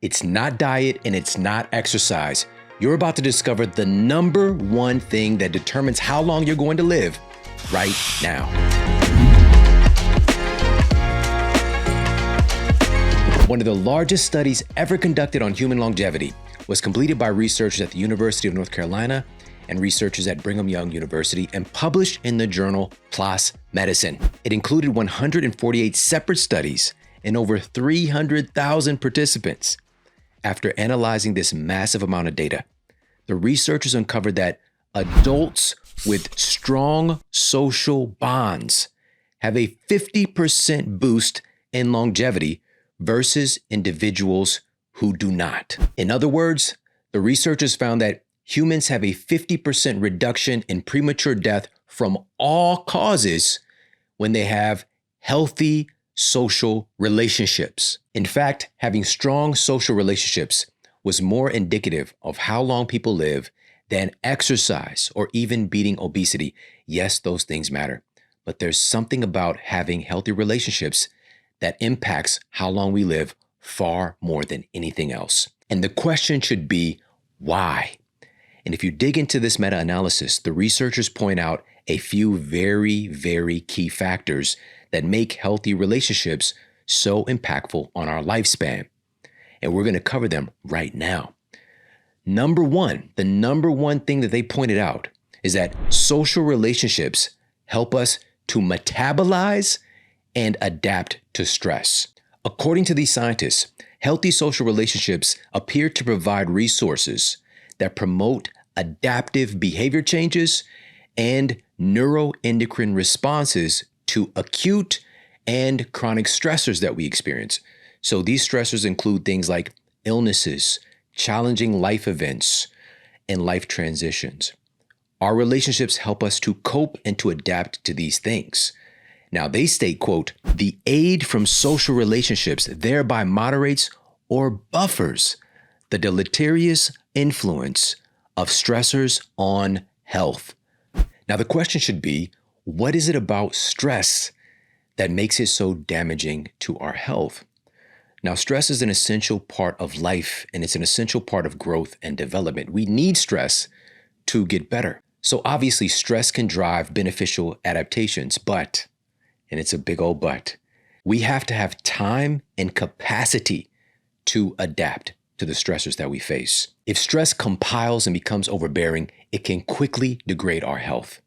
It's not diet and it's not exercise. You're about to discover the number one thing that determines how long you're going to live right now. One of the largest studies ever conducted on human longevity was completed by researchers at the University of North Carolina and researchers at Brigham Young University and published in the journal PLOS Medicine. It included 148 separate studies and over 300,000 participants. After analyzing this massive amount of data, the researchers uncovered that adults with strong social bonds have a 50% boost in longevity versus individuals who do not. In other words, the researchers found that humans have a 50% reduction in premature death from all causes when they have healthy social relationships. In fact, having strong social relationships was more indicative of how long people live than exercise or even beating obesity. Yes, those things matter, but there's something about having healthy relationships that impacts how long we live far more than anything else. And the question should be, why? And if you dig into this meta-analysis, the researchers point out a few very, very key factors that make healthy relationships so impactful on our lifespan. And we're going to cover them right now. Number one, the number one thing that they pointed out is that social relationships help us to metabolize and adapt to stress. According to these scientists, healthy social relationships appear to provide resources that promote adaptive behavior changes and neuroendocrine responses to acute and chronic stressors that we experience. So these stressors include things like illnesses, challenging life events, and life transitions. Our relationships help us to cope and to adapt to these things. Now they state, quote, "The aid from social relationships thereby moderates or buffers the deleterious influence of stressors on health." Now the question should be, what is it about stress that makes it so damaging to our health? Now, stress is an essential part of life, and it's an essential part of growth and development. We need stress to get better. So obviously, stress can drive beneficial adaptations, but, and it's a big old but, we have to have time and capacity to adapt to the stressors that we face. If stress compiles and becomes overbearing, it can quickly degrade our health.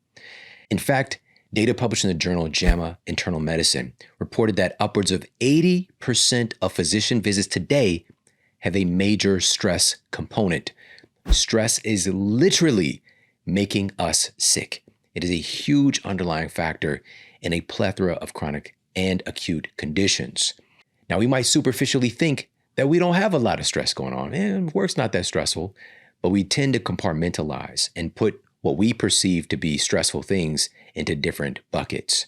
In fact, data published in the journal JAMA Internal Medicine reported that upwards of 80% of physician visits today have a major stress component. Stress is literally making us sick. It is a huge underlying factor in a plethora of chronic and acute conditions. Now, we might superficially think that we don't have a lot of stress going on, and work's not that stressful, but we tend to compartmentalize and put what we perceive to be stressful things into different buckets.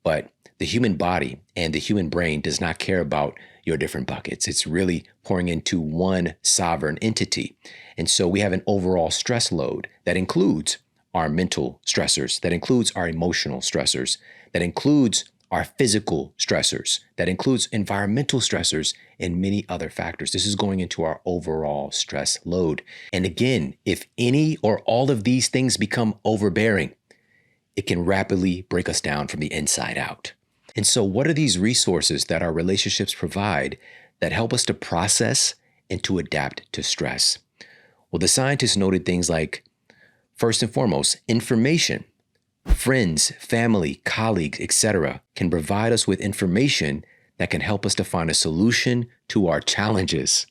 But the human body and the human brain does not care about your different buckets. It's really pouring into one sovereign entity. And so we have an overall stress load that includes our mental stressors, that includes our emotional stressors, that includes our physical stressors, that includes environmental stressors, and many other factors. This is going into our overall stress load. And again, if any or all of these things become overbearing, it can rapidly break us down from the inside out. And so what are these resources that our relationships provide that help us to process and to adapt to stress? Well, the scientists noted things like, first and foremost, information. Friends, family, colleagues, etc. can provide us with information that can help us to find a solution to our challenges,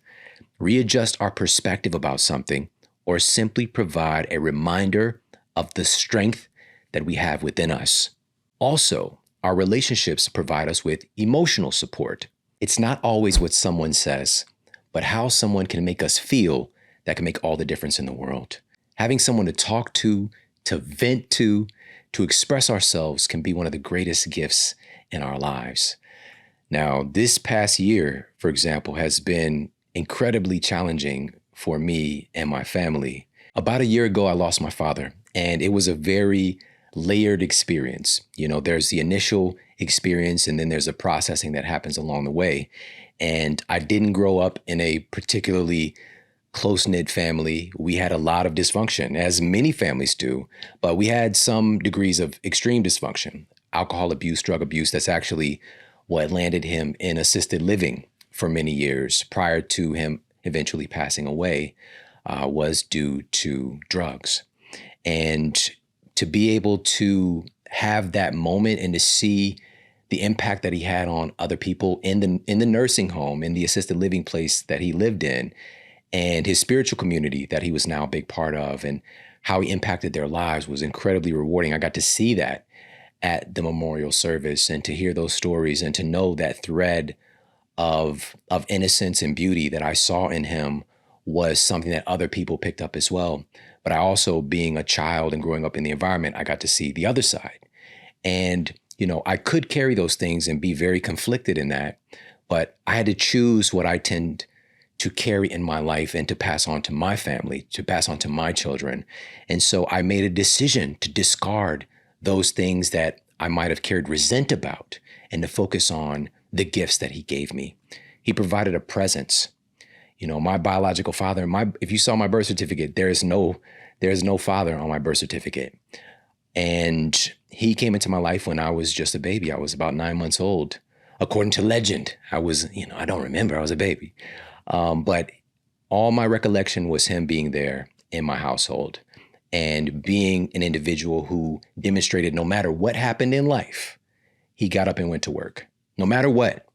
readjust our perspective about something, or simply provide a reminder of the strength that we have within us. Also, our relationships provide us with emotional support. It's not always what someone says, but how someone can make us feel that can make all the difference in the world. Having someone to talk to vent to express ourselves can be one of the greatest gifts in our lives. Now, this past year, for example, has been incredibly challenging for me and my family. About a year ago, I lost my father, and it was a very layered experience. You know, there's the initial experience, and then there's a processing that happens along the way. And I didn't grow up in a particularly close-knit family. We had a lot of dysfunction, as many families do, but we had some degrees of extreme dysfunction, alcohol abuse, drug abuse. That's actually what landed him in assisted living for many years prior to him eventually passing away, was due to drugs. And to be able to have that moment and to see the impact that he had on other people in the nursing home, in the assisted living place that he lived in, and his spiritual community that he was now a big part of, and how he impacted their lives was incredibly rewarding. I got to see that at the memorial service, and to hear those stories and to know that thread of innocence and beauty that I saw in him was something that other people picked up as well. But I also, being a child and growing up in the environment, I got to see the other side. And, I could carry those things and be very conflicted in that, but I had to choose what I tend to carry in my life and to pass on to my family, to pass on to my children. And so I made a decision to discard those things that I might have carried resent about and to focus on the gifts that he gave me. He provided a presence. My biological father, if you saw my birth certificate, there is no father on my birth certificate. And he came into my life when I was just a baby. I was about 9 months old. According to legend, I was, I don't remember, I was a baby. But all my recollection was him being there in my household and being an individual who demonstrated no matter what happened in life, he got up and went to work, no matter what.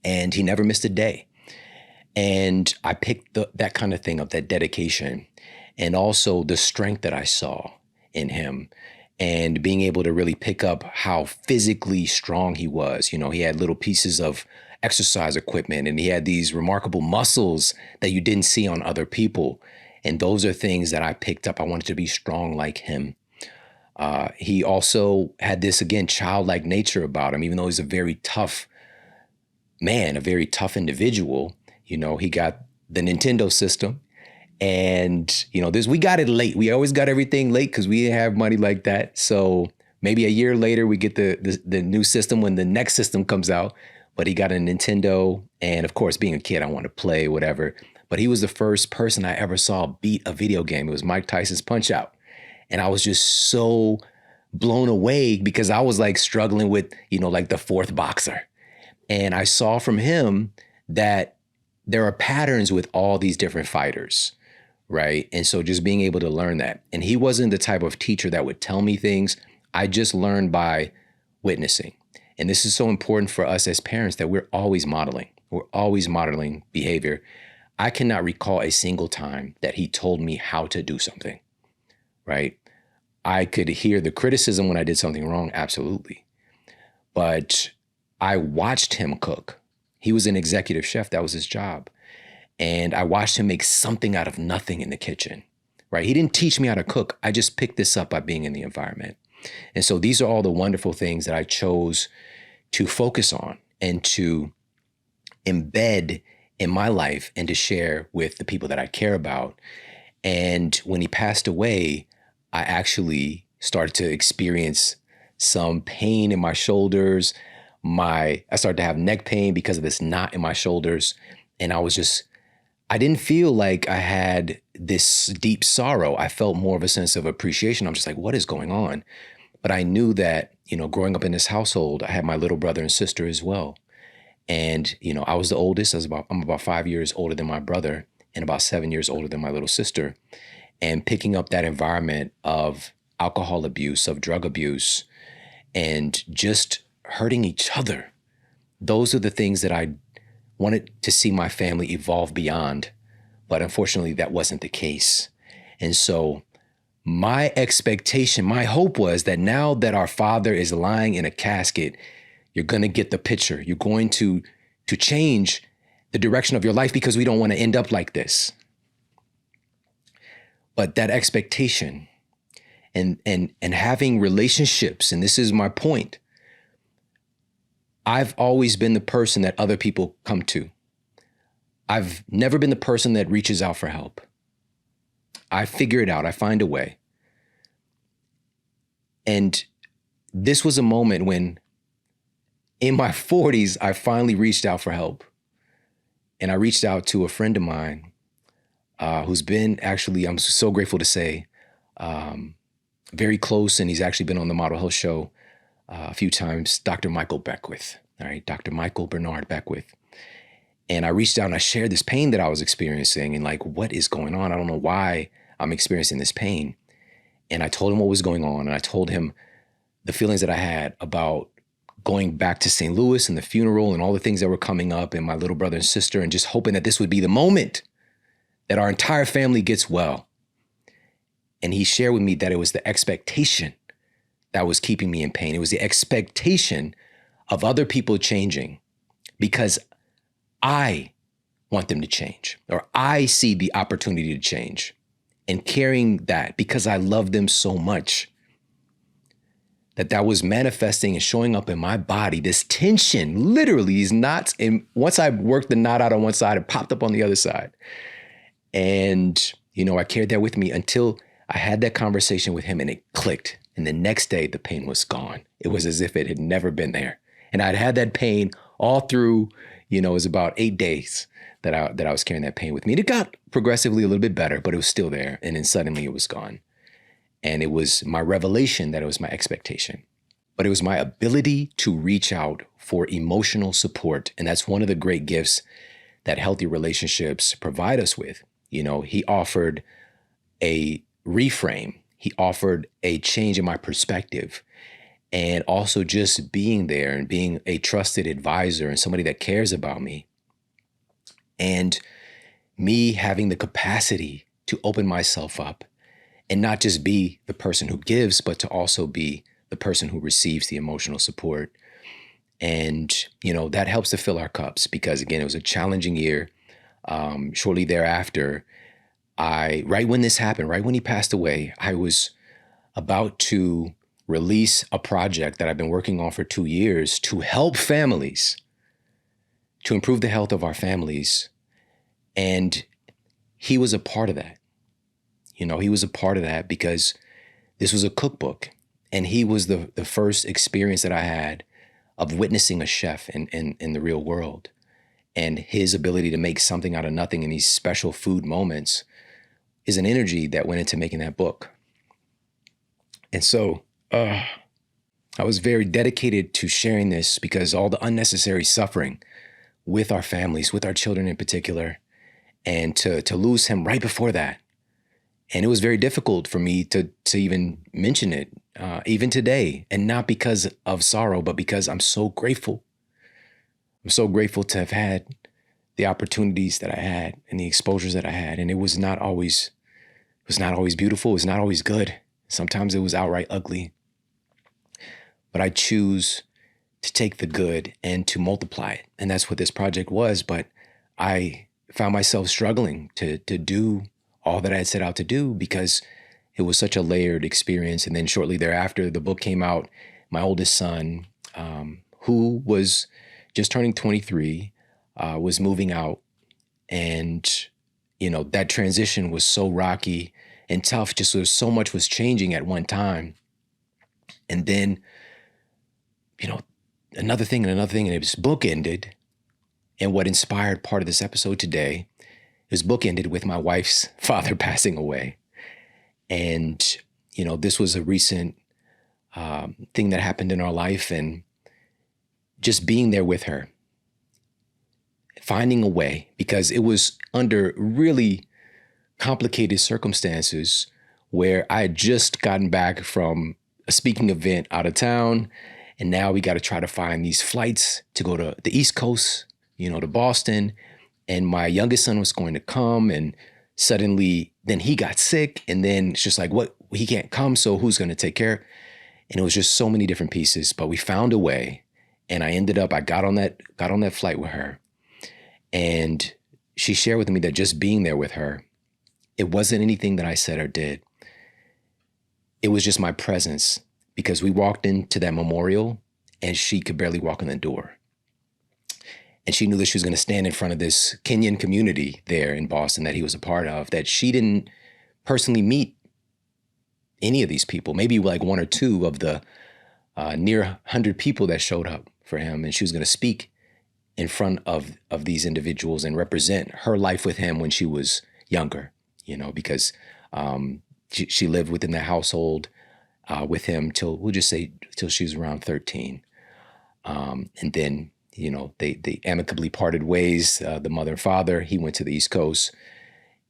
And he never missed a day. And I picked that kind of thing up, that dedication, and also the strength that I saw in him, and being able to really pick up how physically strong he was. He had little pieces of exercise equipment, and he had these remarkable muscles that you didn't see on other people. And those are things that I picked up. I wanted to be strong like him. He also had this, again, childlike nature about him, even though he's a very tough man, a very tough individual. He got the Nintendo system, and we got it late. We always got everything late because we didn't have money like that. So maybe a year later we get the new system when the next system comes out. But he got a Nintendo, and of course, being a kid, I want to play whatever. But he was the first person I ever saw beat a video game. It was Mike Tyson's Punch-Out, and I was just so blown away because I was like struggling with like the fourth boxer. And I saw from him that there are patterns with all these different fighters, right? And so just being able to learn that. And he wasn't the type of teacher that would tell me things. I just learned by witnessing. And this is so important for us as parents, that we're always modeling. We're always modeling behavior. I cannot recall a single time that he told me how to do something, right? I could hear the criticism when I did something wrong, absolutely. But I watched him cook. He was an executive chef. That was his job. And I watched him make something out of nothing in the kitchen, right? He didn't teach me how to cook. I just picked this up by being in the environment. And so these are all the wonderful things that I chose to focus on and to embed in my life and to share with the people that I care about. And when he passed away, I actually started to experience some pain in my shoulders. I started to have neck pain because of this knot in my shoulders. And I didn't feel like I had this deep sorrow. I felt more of a sense of appreciation. I'm just like, what is going on? But I knew that, growing up in this household, I had my little brother and sister as well. And, I was the oldest. I'm about 5 years older than my brother and about 7 years older than my little sister. And picking up that environment of alcohol abuse, of drug abuse, and just hurting each other. Those are the things that I wanted to see my family evolve beyond. But unfortunately, that wasn't the case. And so my expectation, my hope was that now that our father is lying in a casket, you're going to get the picture. You're going to change the direction of your life because we don't want to end up like this. But that expectation and having relationships, and this is my point, I've always been the person that other people come to. I've never been the person that reaches out for help. I figure it out. I find a way. And this was a moment when In my 40s, I finally reached out for help. And I reached out to a friend of mine who's been actually, I'm so grateful to say, very close. And he's actually been on the Model Health Show a few times, Dr. Michael Beckwith. All right, Dr. Michael Bernard Beckwith. And I reached out and I shared this pain that I was experiencing and like, what is going on? I don't know why I'm experiencing this pain. And I told him what was going on. And I told him the feelings that I had about going back to St. Louis and the funeral and all the things that were coming up and my little brother and sister, and just hoping that this would be the moment that our entire family gets well. And he shared with me that it was the expectation that was keeping me in pain. It was the expectation of other people changing because I want them to change, or I see the opportunity to change, and carrying that because I love them so much. That was manifesting and showing up in my body. This tension, literally these knots. And once I worked the knot out on one side, it popped up on the other side. And, I carried that with me until I had that conversation with him and it clicked. And the next day, the pain was gone. It was as if it had never been there. And I'd had that pain all through, it was about 8 days that I was carrying that pain with me. And it got progressively a little bit better, but it was still there. And then suddenly it was gone. And it was my revelation that it was my expectation, but it was my ability to reach out for emotional support. And that's one of the great gifts that healthy relationships provide us with. He offered a reframe. He offered a change in my perspective, and also just being there and being a trusted advisor and somebody that cares about me, and me having the capacity to open myself up. And not just be the person who gives, but to also be the person who receives the emotional support. And, that helps to fill our cups because, again, it was a challenging year. Shortly thereafter, right when this happened, right when he passed away, I was about to release a project that I've been working on for 2 years to help families, to improve the health of our families. And he was a part of that. He was a part of that because this was a cookbook, and he was the first experience that I had of witnessing a chef in the real world, and his ability to make something out of nothing in these special food moments is an energy that went into making that book. And so I was very dedicated to sharing this because all the unnecessary suffering with our families, with our children in particular, and to lose him right before that. And it was very difficult for me to even mention it, even today, and not because of sorrow, but because I'm so grateful. I'm so grateful to have had the opportunities that I had and the exposures that I had. And it was not always beautiful. It was not always good. Sometimes it was outright ugly. But I choose to take the good and to multiply it. And that's what this project was. But I found myself struggling to do all that I had set out to do because it was such a layered experience. And then shortly thereafter, the book came out. My oldest son, who was just turning 23, was moving out. And, that transition was so rocky and tough. Just so much was changing at one time. And then, another thing, and his book ended. And what inspired part of this episode today, his book ended with my wife's father passing away. And, this was a recent thing that happened in our life, and just being there with her, finding a way, because it was under really complicated circumstances where I had just gotten back from a speaking event out of town. And now we got to try to find these flights to go to the East Coast, to Boston. And my youngest son was going to come, and suddenly then he got sick, and then it's just like, what, he can't come, so who's going to take care? And it was just so many different pieces, but we found a way. And I got on that flight with her, and she shared with me that just being there with her, it wasn't anything that I said or did. It was just my presence, because we walked into that memorial and she could barely walk in the door. And she knew that she was going to stand in front of this Kenyan community there in Boston that he was a part of, that she didn't personally meet any of these people, maybe like one or two of the near 100 people that showed up for him, and she was going to speak in front of these individuals and represent her life with him when she was younger, because she lived within the household with him till, we'll just say, till she was around 13. And then, they amicably parted ways, the mother and father. He went to the East Coast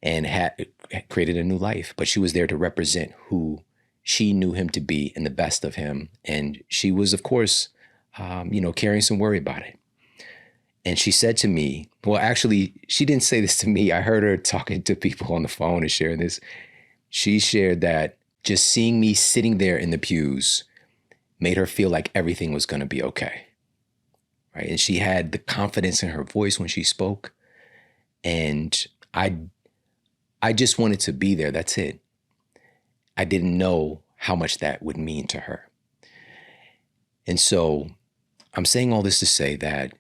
and had created a new life. But she was there to represent who she knew him to be and the best of him. And she was, of course, carrying some worry about it. And she said to me, well, actually, she didn't say this to me. I heard her talking to people on the phone and sharing this. She shared that just seeing me sitting there in the pews made her feel like everything was going to be okay. Right. And she had the confidence in her voice when she spoke. And I just wanted to be there. That's it. I didn't know how much that would mean to her. And so I'm saying all this to say that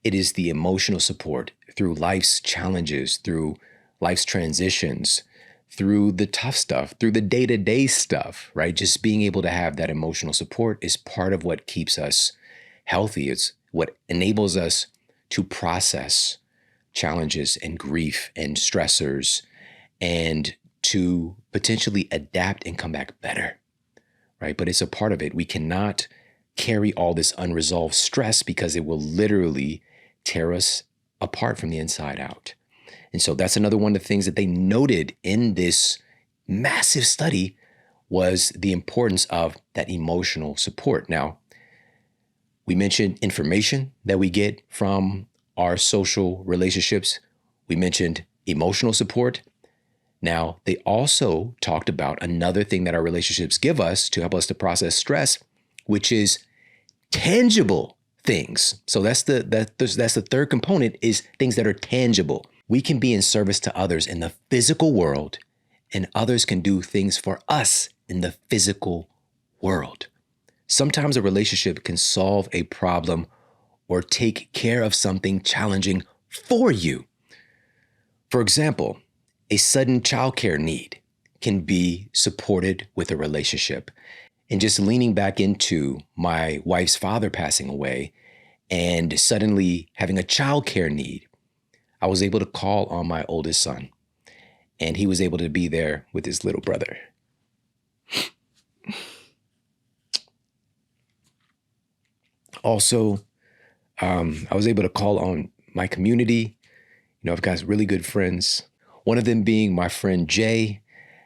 it is the emotional support through life's challenges, through life's transitions, through the tough stuff, through the day-to-day stuff, right? Just being able to have that emotional support is part of what keeps us healthy. It's what enables us to process challenges and grief and stressors and to potentially adapt and come back better, right? But it's a part of it. We cannot carry all this unresolved stress because it will literally tear us apart from the inside out. And so that's another one of the things that they noted in this massive study was the importance of that emotional support. Now, we mentioned information that we get from our social relationships. We mentioned emotional support. Now, they also talked about another thing that our relationships give us to help us to process stress, which is tangible things. So that's the third component, is things that are tangible. We can be in service to others in the physical world, and others can do things for us in the physical world. Sometimes a relationship can solve a problem or take care of something challenging for you. For example, a sudden childcare need can be supported with a relationship. And just leaning back into my wife's father passing away and suddenly having a childcare need, I was able to call on my oldest son, and he was able to be there with his little brother. Also, I was able to call on my community. I've got really good friends, one of them being my friend Jay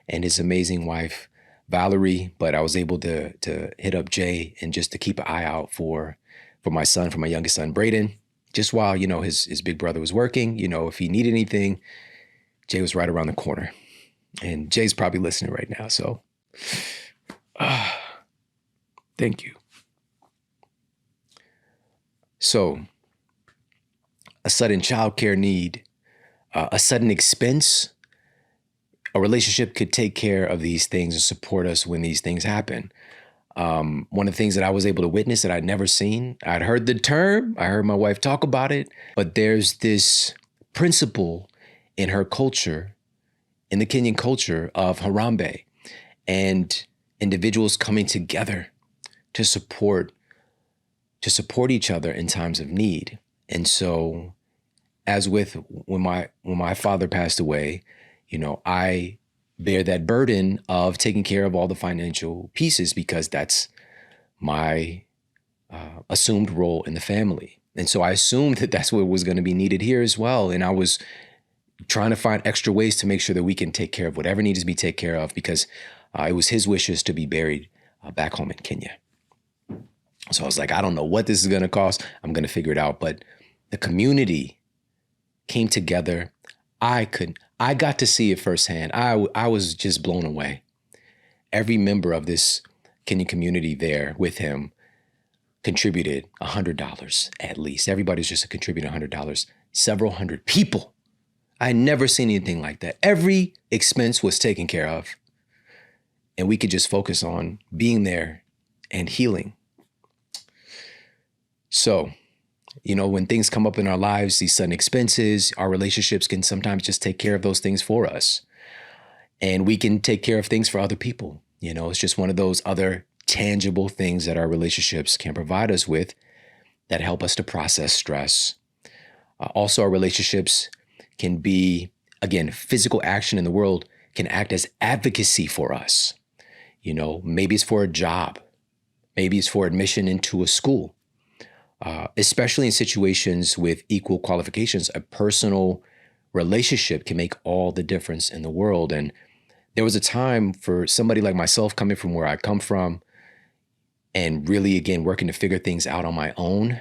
and his amazing wife, Valerie. But I was able to hit up Jay and just to keep an eye out for my son, for my youngest son, Braden, just while, his big brother was working. If he needed anything, Jay was right around the corner. And Jay's probably listening right now. So thank you. So a sudden childcare need, a sudden expense, a relationship could take care of these things and support us when these things happen. One of the things that I was able to witness that I'd never seen, I'd heard the term, I heard my wife talk about it, but there's this principle in her culture, in the Kenyan culture, of Harambee, and individuals coming together to support each other in times of need. And so, as with when my father passed away, I bear that burden of taking care of all the financial pieces because that's my assumed role in the family. And so I assumed that that's what was going to be needed here as well. And I was trying to find extra ways to make sure that we can take care of whatever needs to be taken care of, because it was his wishes to be buried back home in Kenya. So I was like, I don't know what this is going to cost. I'm going to figure it out. But the community came together. I got to see it firsthand. I was just blown away. Every member of this Kenyan community there with him contributed $100 at least. Everybody's just contributing $100. Several hundred people. I had never seen anything like that. Every expense was taken care of. And we could just focus on being there and healing. So, when things come up in our lives, these sudden expenses, our relationships can sometimes just take care of those things for us. And we can take care of things for other people. It's just one of those other tangible things that our relationships can provide us with that help us to process stress. Also, our relationships can be, again, physical action in the world can act as advocacy for us. Maybe it's for a job. Maybe it's for admission into a school. Especially in situations with equal qualifications, a personal relationship can make all the difference in the world. And there was a time for somebody like myself coming from where I come from and really, again, working to figure things out on my own.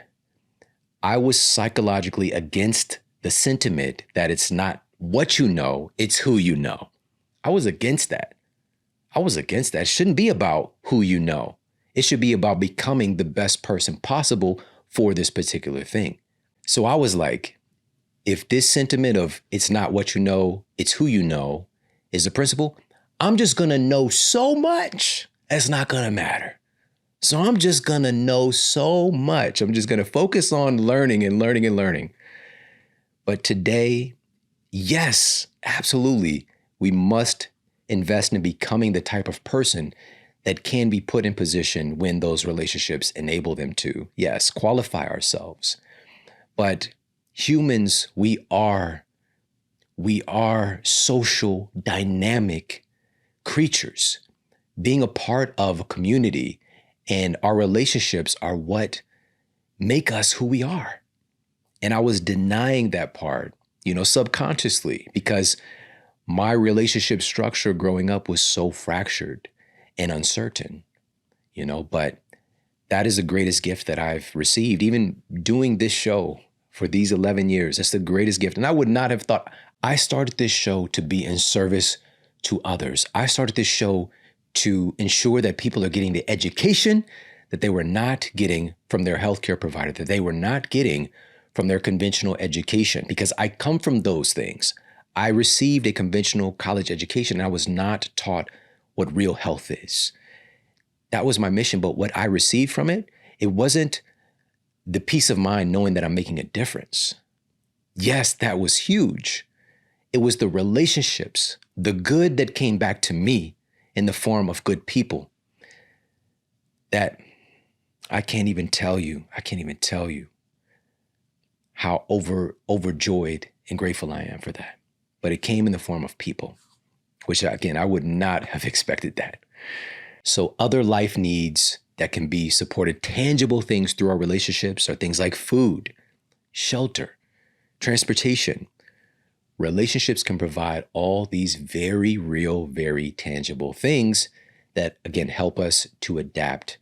I was psychologically against the sentiment that it's not what you know, it's who you know. I was against that. It shouldn't be about who you know. It should be about becoming the best person possible for this particular thing. So I was like, if this sentiment of it's not what you know, it's who you know is the principle, I'm just going to know so much, it's not going to matter. So I'm just going to know so much. I'm just going to focus on learning and learning and learning. But today, yes, absolutely, we must invest in becoming the type of person that can be put in position when those relationships enable them to, yes, qualify ourselves. But humans, we are social, dynamic creatures. Being a part of a community and our relationships are what make us who we are. And I was denying that part, subconsciously, because my relationship structure growing up was so fractured and uncertain, but that is the greatest gift that I've received. Even doing this show for these 11 years, that's the greatest gift. And I would not have thought. I started this show to be in service to others. I started this show to ensure that people are getting the education that they were not getting from their healthcare provider, that they were not getting from their conventional education, because I come from those things. I received a conventional college education and I was not taught what real health is. That was my mission. But what I received from it, it wasn't the peace of mind knowing that I'm making a difference. Yes, that was huge. It was the relationships, the good that came back to me in the form of good people that I can't even tell you how overjoyed and grateful I am for that. But it came in the form of people, which again, I would not have expected that. So other life needs that can be supported, tangible things through our relationships are things like food, shelter, transportation. Relationships can provide all these very real, very tangible things that, again, help us to adapt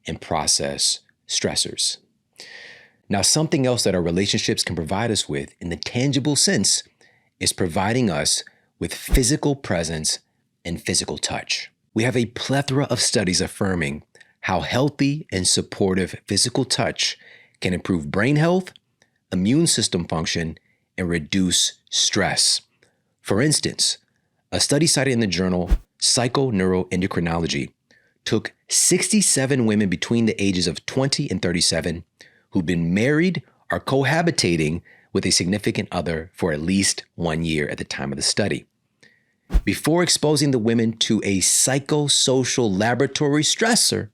and process stressors. Now, something else that our relationships can provide us with in the tangible sense is providing us with physical presence and physical touch. We have a plethora of studies affirming how healthy and supportive physical touch can improve brain health, immune system function, and reduce stress. For instance, a study cited in the journal Psychoneuroendocrinology took 67 women between the ages of 20 and 37 who've been married or cohabitating with a significant other for at least 1 year at the time of the study. Before exposing the women to a psychosocial laboratory stressor,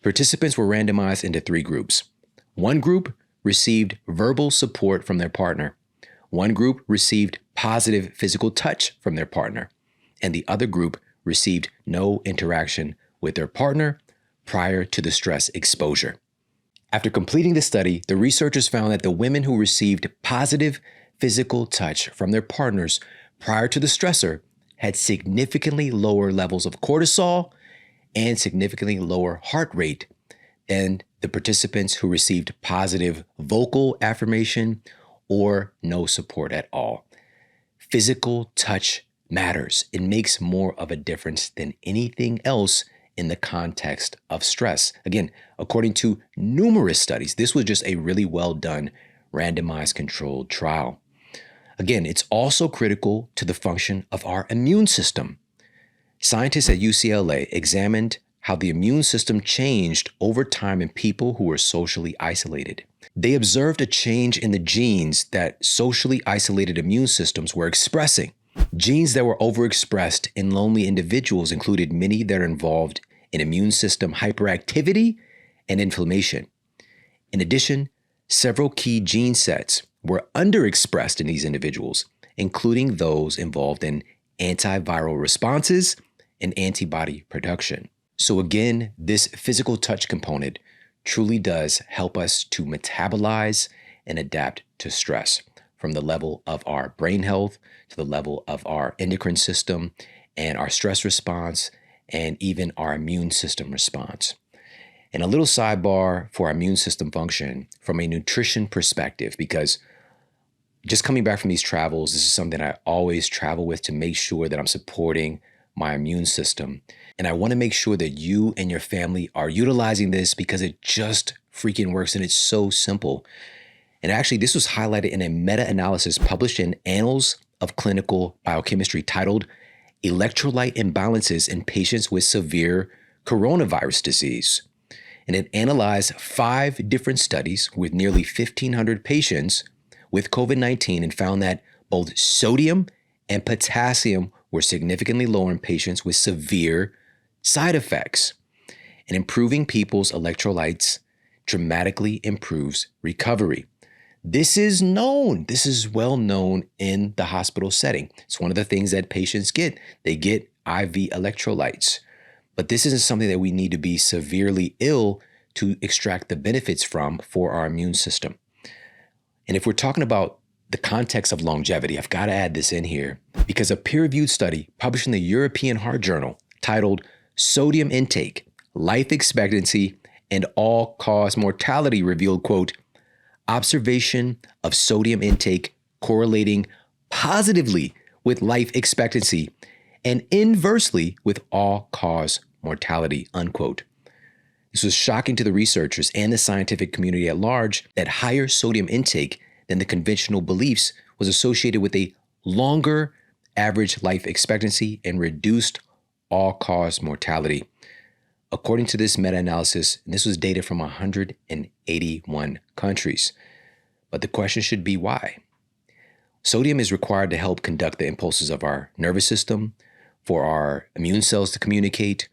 participants were randomized into 3 groups. One group received verbal support from their partner. One group received positive physical touch from their partner, and the other group received no interaction with their partner prior to the stress exposure. After completing the study, the researchers found that the women who received positive physical touch from their partners prior to the stressor had significantly lower levels of cortisol and significantly lower heart rate than the participants who received positive vocal affirmation or no support at all. Physical touch matters. It makes more of a difference than anything else in the context of stress. Again, according to numerous studies, this was just a really well done randomized controlled trial. Again, it's also critical to the function of our immune system. Scientists at UCLA examined how the immune system changed over time in people who were socially isolated. They observed a change in the genes that socially isolated immune systems were expressing. Genes that were overexpressed in lonely individuals included many that are involved in immune system hyperactivity and inflammation. In addition, several key gene sets were underexpressed in these individuals, including those involved in antiviral responses and antibody production. So again, this physical touch component truly does help us to metabolize and adapt to stress, from the level of our brain health to the level of our endocrine system and our stress response and even our immune system response. And a little sidebar for our immune system function from a nutrition perspective, because just coming back from these travels, this is something I always travel with to make sure that I'm supporting my immune system. And I want to make sure that you and your family are utilizing this because it just freaking works and it's so simple. And actually, this was highlighted in a meta-analysis published in Annals of Clinical Biochemistry titled Electrolyte Imbalances in Patients with Severe Coronavirus Disease. And it analyzed 5 different studies with nearly 1,500 patients with COVID-19 and found that both sodium and potassium were significantly lower in patients with severe side effects. And improving people's electrolytes dramatically improves recovery. This is known. This is well known in the hospital setting. It's one of the things that patients get. They get IV electrolytes. But this isn't something that we need to be severely ill to extract the benefits from for our immune system. And if we're talking about the context of longevity, I've got to add this in here because a peer-reviewed study published in the European Heart Journal titled Sodium Intake, Life Expectancy, and All-Cause Mortality revealed, quote, observation of sodium intake correlating positively with life expectancy and inversely with all-cause mortality, unquote. This was shocking to the researchers and the scientific community at large that higher sodium intake than the conventional beliefs was associated with a longer average life expectancy and reduced all-cause mortality. According to this meta-analysis, and this was data from 181 countries. But the question should be why? Sodium is required to help conduct the impulses of our nervous system, for our immune cells to communicate.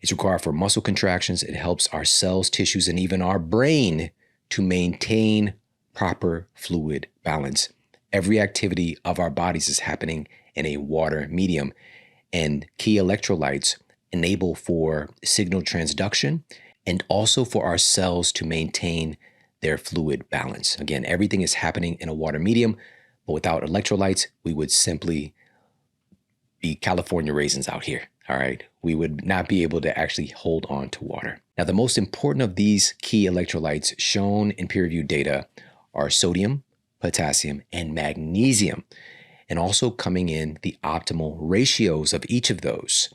It's required for muscle contractions. It helps our cells, tissues, and even our brain to maintain proper fluid balance. Every activity of our bodies is happening in a water medium, and key electrolytes enable for signal transduction and also for our cells to maintain their fluid balance. Again, everything is happening in a water medium, but without electrolytes, we would simply be California raisins out here, all right? We would not be able to actually hold on to water. Now, the most important of these key electrolytes shown in peer-reviewed data are sodium, potassium, and magnesium, and also coming in the optimal ratios of each of those.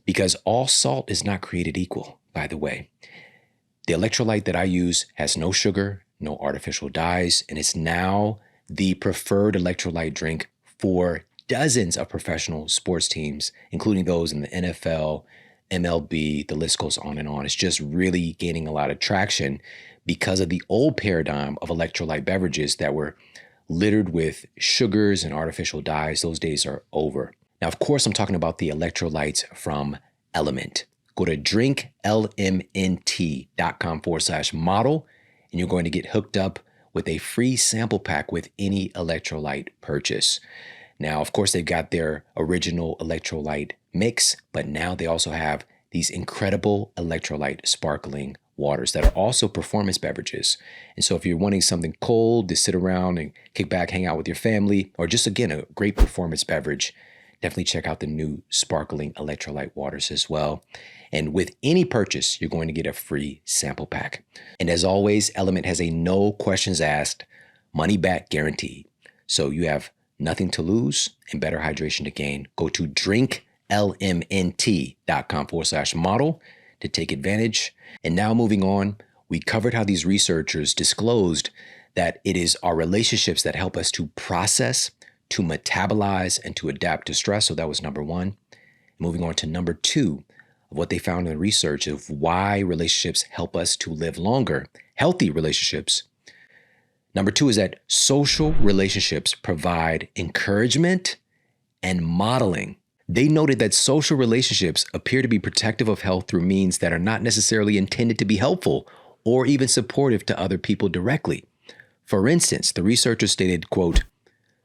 Because all salt is not created equal, by the way. The electrolyte that I use has no sugar, no artificial dyes, and it's now the preferred electrolyte drink for dozens of professional sports teams, including those in the NFL, MLB, the list goes on and on. It's just really gaining a lot of traction because of the old paradigm of electrolyte beverages that were littered with sugars and artificial dyes. Those days are over. Now, of course, I'm talking about the electrolytes from Element. Go to drinklmnt.com/model, and you're going to get hooked up with a free sample pack with any electrolyte purchase. Now, of course, they've got their original electrolyte mix, but now they also have these incredible electrolyte sparkling waters that are also performance beverages. And so if you're wanting something cold to sit around and kick back, hang out with your family, or just, again, a great performance beverage, definitely check out the new sparkling electrolyte waters as well. And with any purchase, you're going to get a free sample pack. And as always, Element has a no questions asked, money back guarantee. So you have nothing to lose and better hydration to gain. Go to drinklmnt.com/model to take advantage. And now moving on, we covered how these researchers disclosed that it is our relationships that help us to process, to metabolize, and to adapt to stress. So that was number one. Moving on to number two of what they found in the research of why relationships help us to live longer, healthy relationships. Number two is that social relationships provide encouragement and modeling. They noted that social relationships appear to be protective of health through means that are not necessarily intended to be helpful or even supportive to other people directly. For instance, the researchers stated, quote,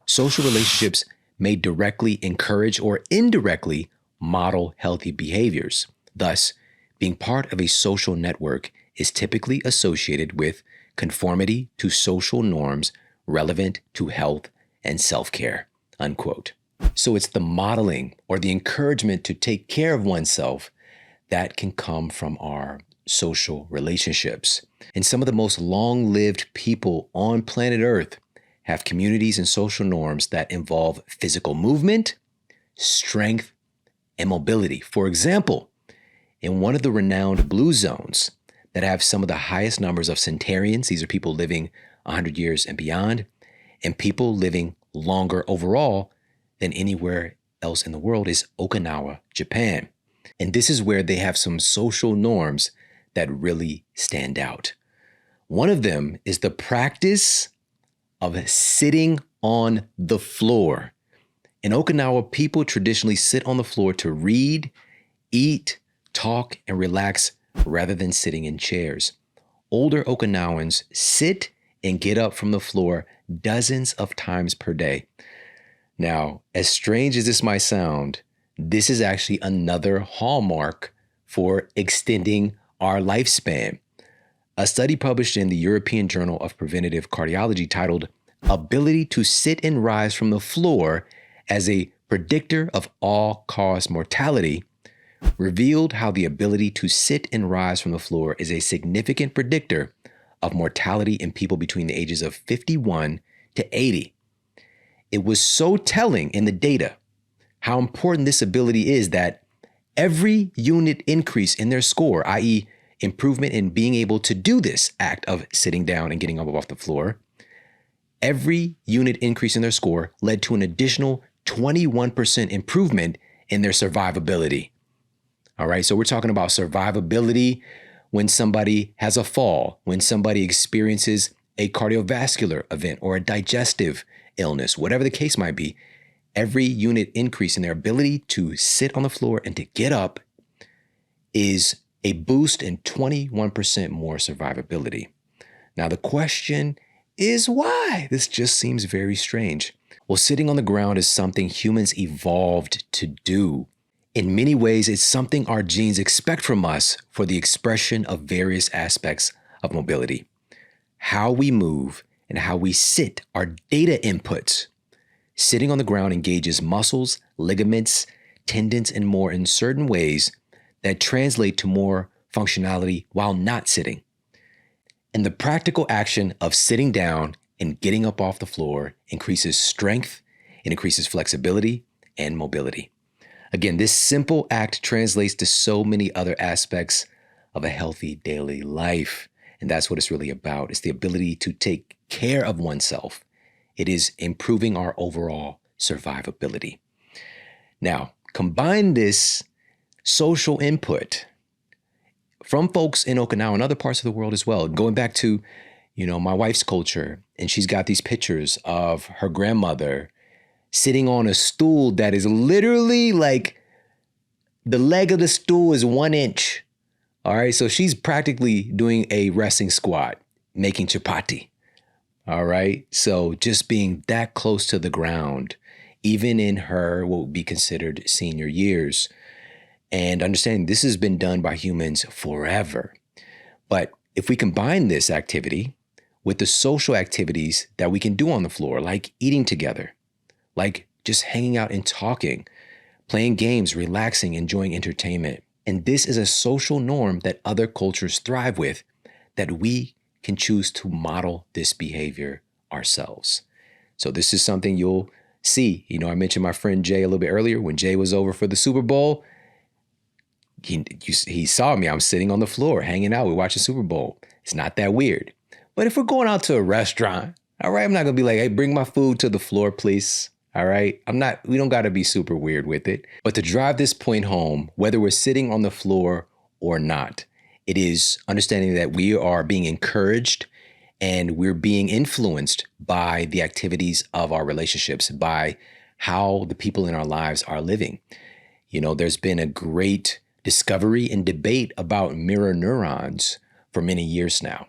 social relationships may directly encourage or indirectly model healthy behaviors. Thus, being part of a social network is typically associated with conformity to social norms relevant to health and self-care, unquote. So it's the modeling or the encouragement to take care of oneself that can come from our social relationships. And some of the most long-lived people on planet Earth have communities and social norms that involve physical movement, strength, and mobility. For example, in one of the renowned blue zones that have some of the highest numbers of centenarians, these are people living 100 years and beyond, and people living longer overall than anywhere else in the world, is Okinawa, Japan. And this is where they have some social norms that really stand out. One of them is the practice of sitting on the floor. In Okinawa, people traditionally sit on the floor to read, eat, talk, and relax rather than sitting in chairs. Older Okinawans sit and get up from the floor dozens of times per day. Now, as strange as this might sound, this is actually another hallmark for extending our lifespan. A study published in the European Journal of Preventive Cardiology titled "Ability to Sit and Rise from the Floor as a Predictor of All-Cause Mortality" revealed how the ability to sit and rise from the floor is a significant predictor of mortality in people between the ages of 51 to 80. It was so telling in the data how important this ability is that every unit increase in their score, i.e., improvement in being able to do this act of sitting down and getting up off the floor, every unit increase in their score led to an additional 21% improvement in their survivability. All right, so we're talking about survivability when somebody has a fall, when somebody experiences a cardiovascular event or a digestive illness, whatever the case might be. Every unit increase in their ability to sit on the floor and to get up is a boost in 21% more survivability. Now, the question is why? This just seems very strange. Well, sitting on the ground is something humans evolved to do. In many ways, it's something our genes expect from us for the expression of various aspects of mobility. How we move and how we sit are data inputs. Sitting on the ground engages muscles, ligaments, tendons, and more in certain ways that translate to more functionality while not sitting. And the practical action of sitting down and getting up off the floor increases strength, it increases flexibility and mobility. Again, this simple act translates to so many other aspects of a healthy daily life. And that's what it's really about. It's the ability to take care of oneself. It is improving our overall survivability. Now, combine this social input from folks in Okinawa and other parts of the world as well. Going back to, my wife's culture, and she's got these pictures of her grandmother sitting on a stool that is literally like the leg of the stool is 1 inch. All right. So she's practically doing a resting squat, making chapati. All right. So just being that close to the ground, even in her what would be considered senior years, and understanding this has been done by humans forever. But if we combine this activity with the social activities that we can do on the floor, like eating together, like just hanging out and talking, playing games, relaxing, enjoying entertainment. And this is a social norm that other cultures thrive with, that we can choose to model this behavior ourselves. So this is something you'll see. I mentioned my friend Jay a little bit earlier. When Jay was over for the Super Bowl, he saw me. I'm sitting on the floor, hanging out. We're watching Super Bowl. It's not that weird. But if we're going out to a restaurant, all right, I'm not going to be like, hey, bring my food to the floor, please. All right. We don't got to be super weird with it. But to drive this point home, whether we're sitting on the floor or not, it is understanding that we are being encouraged and we're being influenced by the activities of our relationships, by how the people in our lives are living. There's been a great discovery and debate about mirror neurons for many years now.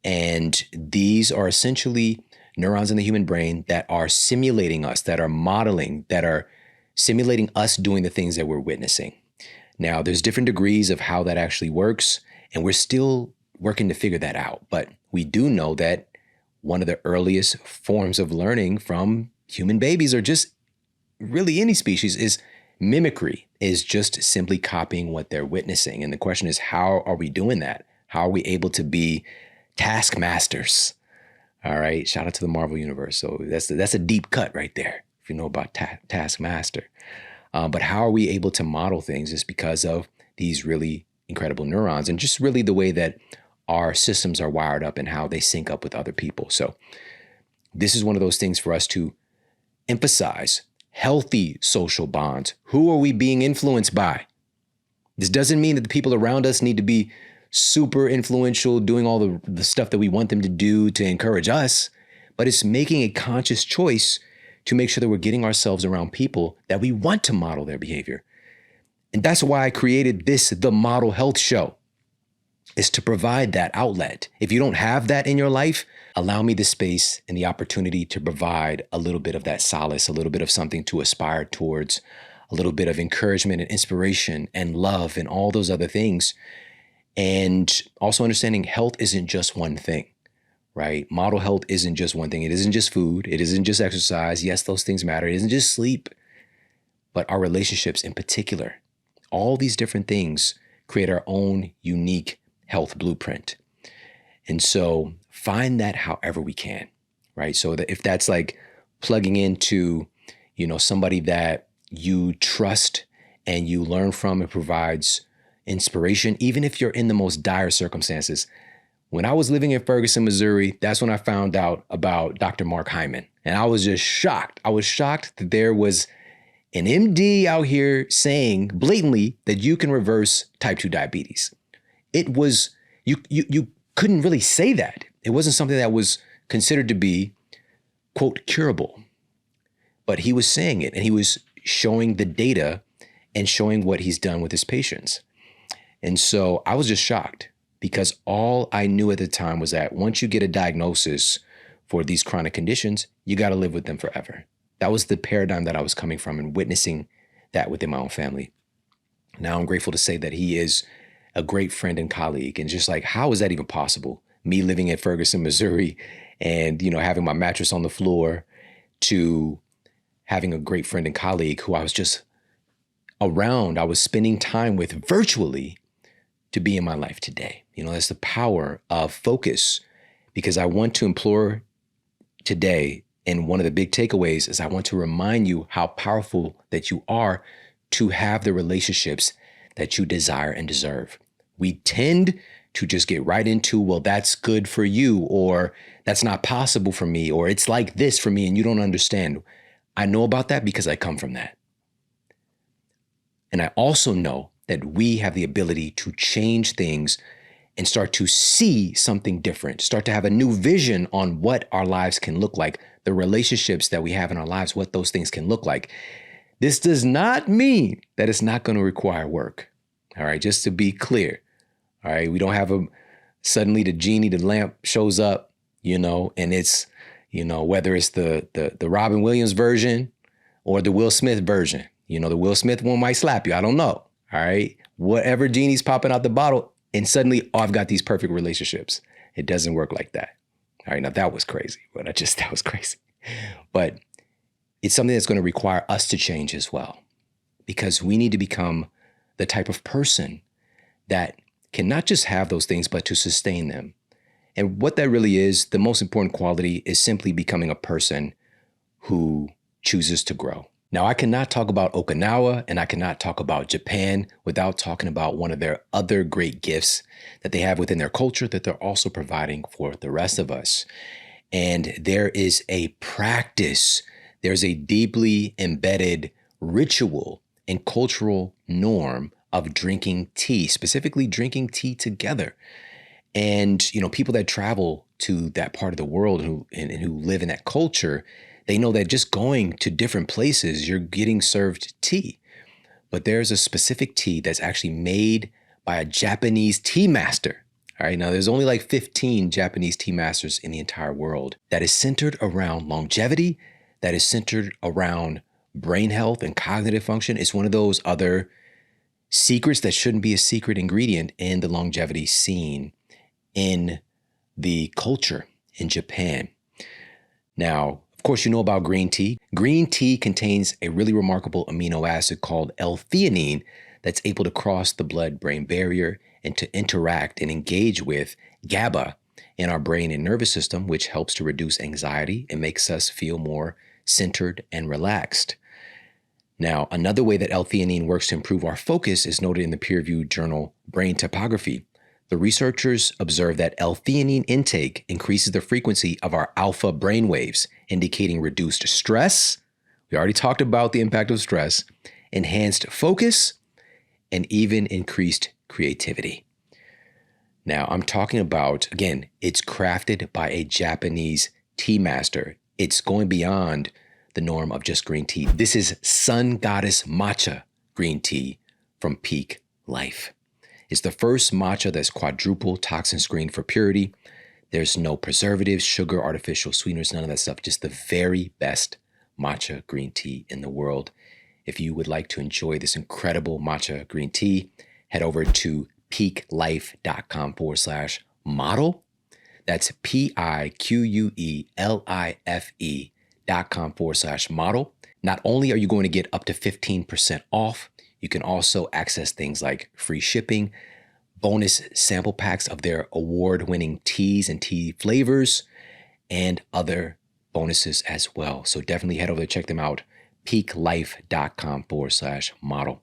And these are essentially neurons in the human brain that are simulating us, that are modeling, that are simulating us doing the things that we're witnessing. Now, there's different degrees of how that actually works, and we're still working to figure that out. But we do know that one of the earliest forms of learning from human babies, or just really any species, is mimicry, is just simply copying what they're witnessing. And the question is, how are we doing that? How are we able to be taskmasters? All right. Shout out to the Marvel Universe. So that's a deep cut right there, if you know about taskmaster. But how are we able to model things is because of these really incredible neurons and just really the way that our systems are wired up and how they sync up with other people. So this is one of those things for us to emphasize: healthy social bonds. Who are we being influenced by? This doesn't mean that the people around us need to be super influential, doing all the stuff that we want them to do to encourage us, but it's making a conscious choice to make sure that we're getting ourselves around people that we want to model their behavior. And that's why I created the Model Health Show, is to provide that outlet. If you don't have that in your life, allow me the space and the opportunity to provide a little bit of that solace, a little bit of something to aspire towards, a little bit of encouragement and inspiration and love and all those other things. And also understanding health isn't just one thing, right? Model health isn't just one thing. It isn't just food. It isn't just exercise. Yes, those things matter. It isn't just sleep, but our relationships in particular. All these different things create our own unique health blueprint. And so find that however we can, right? So that if that's like plugging into, somebody that you trust and you learn from, it provides inspiration, even if you're in the most dire circumstances. When I was living in Ferguson, Missouri, that's when I found out about Dr. Mark Hyman. And I was just shocked. I was shocked that there was an MD out here saying blatantly that you can reverse type 2 diabetes. It was, you couldn't really say that. It wasn't something that was considered to be, quote, curable. But he was saying it, and he was showing the data and showing what he's done with his patients. And so I was just shocked, because all I knew at the time was that once you get a diagnosis for these chronic conditions, you got to live with them forever. That was the paradigm that I was coming from and witnessing that within my own family. Now I'm grateful to say that he is a great friend and colleague. And just like, how is that even possible? Me living in Ferguson, Missouri, and, having my mattress on the floor, to having a great friend and colleague who I was just around, I was spending time with virtually, to be in my life today. That's the power of focus, because I want to implore today, and one of the big takeaways is I want to remind you how powerful that you are to have the relationships that you desire and deserve. We tend to just get right into, well, that's good for you, or that's not possible for me, or it's like this for me and you don't understand. I know about that because I come from that. And I also know that we have the ability to change things and start to see something different, start to have a new vision on what our lives can look like, the relationships that we have in our lives, what those things can look like. This does not mean that it's not going to require work. All right, just to be clear. All right, we don't have suddenly the genie, the lamp shows up, and it's, whether it's the Robin Williams version or the Will Smith version. The Will Smith one might slap you. I don't know. All right. Whatever genie's popping out the bottle, and suddenly, I've got these perfect relationships. It doesn't work like that. All right. Now that was crazy, that was crazy. But it's something that's going to require us to change as well, because we need to become the type of person that can not just have those things, but to sustain them. And what that really is, the most important quality is simply becoming a person who chooses to grow. Now, I cannot talk about Okinawa and I cannot talk about Japan without talking about one of their other great gifts that they have within their culture that they're also providing for the rest of us. And there is a practice, there's a deeply embedded ritual and cultural norm of drinking tea, specifically drinking tea together. And, people that travel to that part of the world who live in that culture, they know that just going to different places, you're getting served tea. But there's a specific tea that's actually made by a Japanese tea master. All right, now there's only like 15 Japanese tea masters in the entire world. That is centered around longevity, that is centered around brain health and cognitive function. It's one of those other secrets that shouldn't be a secret ingredient in the longevity scene in the culture in Japan. Now, of course, you know about green tea. Green tea contains a really remarkable amino acid called L-theanine that's able to cross the blood-brain barrier and to interact and engage with GABA in our brain and nervous system, which helps to reduce anxiety and makes us feel more centered and relaxed. Now, another way that L-theanine works to improve our focus is noted in the peer-reviewed journal Brain Topography. The researchers observed that L-theanine intake increases the frequency of our alpha brainwaves, indicating reduced stress. We already talked about the impact of stress, enhanced focus, and even increased creativity. Now, I'm talking about, again, it's crafted by a Japanese tea master. It's going beyond the norm of just green tea. This is Sun Goddess Matcha green tea from Peak Life. It's the first matcha that's quadruple toxin screened for purity. There's no preservatives, sugar, artificial sweeteners, none of that stuff. Just the very best matcha green tea in the world. If you would like to enjoy this incredible matcha green tea, head over to peaklife.com/model. That's PIQUELIFE.com/model. Not only are you going to get up to 15% off, you can also access things like free shipping, bonus sample packs of their award-winning teas and tea flavors, and other bonuses as well. So definitely head over to check them out, peaklife.com/model.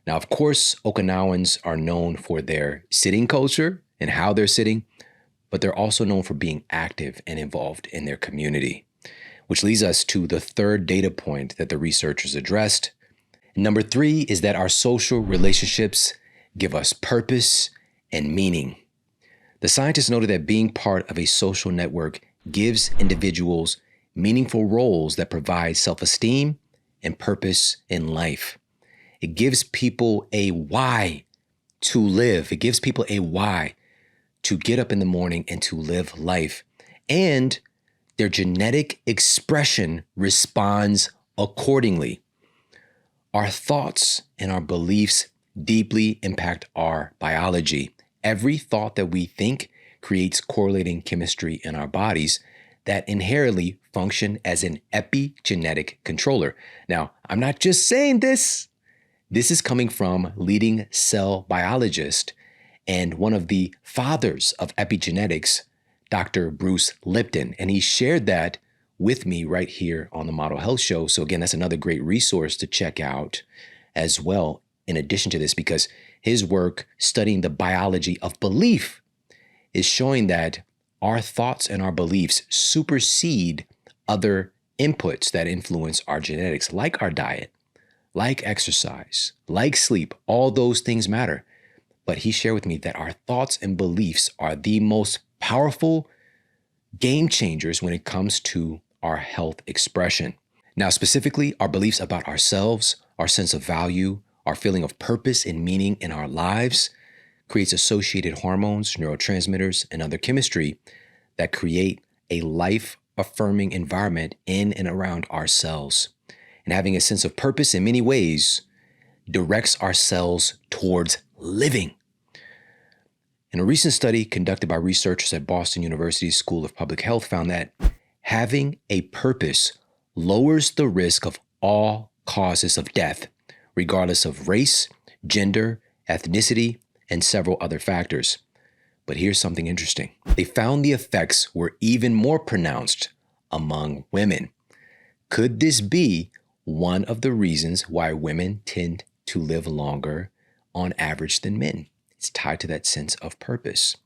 Now, of course, Okinawans are known for their sitting culture and how they're sitting, but they're also known for being active and involved in their community, which leads us to the third data point that the researchers addressed. Number 3 is that our social relationships give us purpose and meaning. The scientists noted that being part of a social network gives individuals meaningful roles that provide self-esteem and purpose in life. It gives people a why to live. It gives people a why to get up in the morning and to live life. And their genetic expression responds accordingly. Our thoughts and our beliefs deeply impact our biology. Every thought that we think creates correlating chemistry in our bodies that inherently function as an epigenetic controller. Now, I'm not just saying this. This is coming from leading cell biologist and one of the fathers of epigenetics, Dr. Bruce Lipton. And he shared that with me right here on the Model Health Show. So again, that's another great resource to check out as well, in addition to this, because his work studying the biology of belief is showing that our thoughts and our beliefs supersede other inputs that influence our genetics, like our diet, like exercise, like sleep. All those things matter. But he shared with me that our thoughts and beliefs are the most powerful game changers when it comes to our health expression. Now, specifically, our beliefs about ourselves, our sense of value, our feeling of purpose and meaning in our lives creates associated hormones, neurotransmitters, and other chemistry that create a life-affirming environment in and around ourselves. And having a sense of purpose in many ways directs our cells towards living. And a recent study conducted by researchers at Boston University's School of Public Health found that having a purpose lowers the risk of all causes of death, regardless of race, gender, ethnicity, and several other factors. But here's something interesting. They found the effects were even more pronounced among women. Could this be one of the reasons why women tend to live longer on average than men? It's tied to that sense of purpose.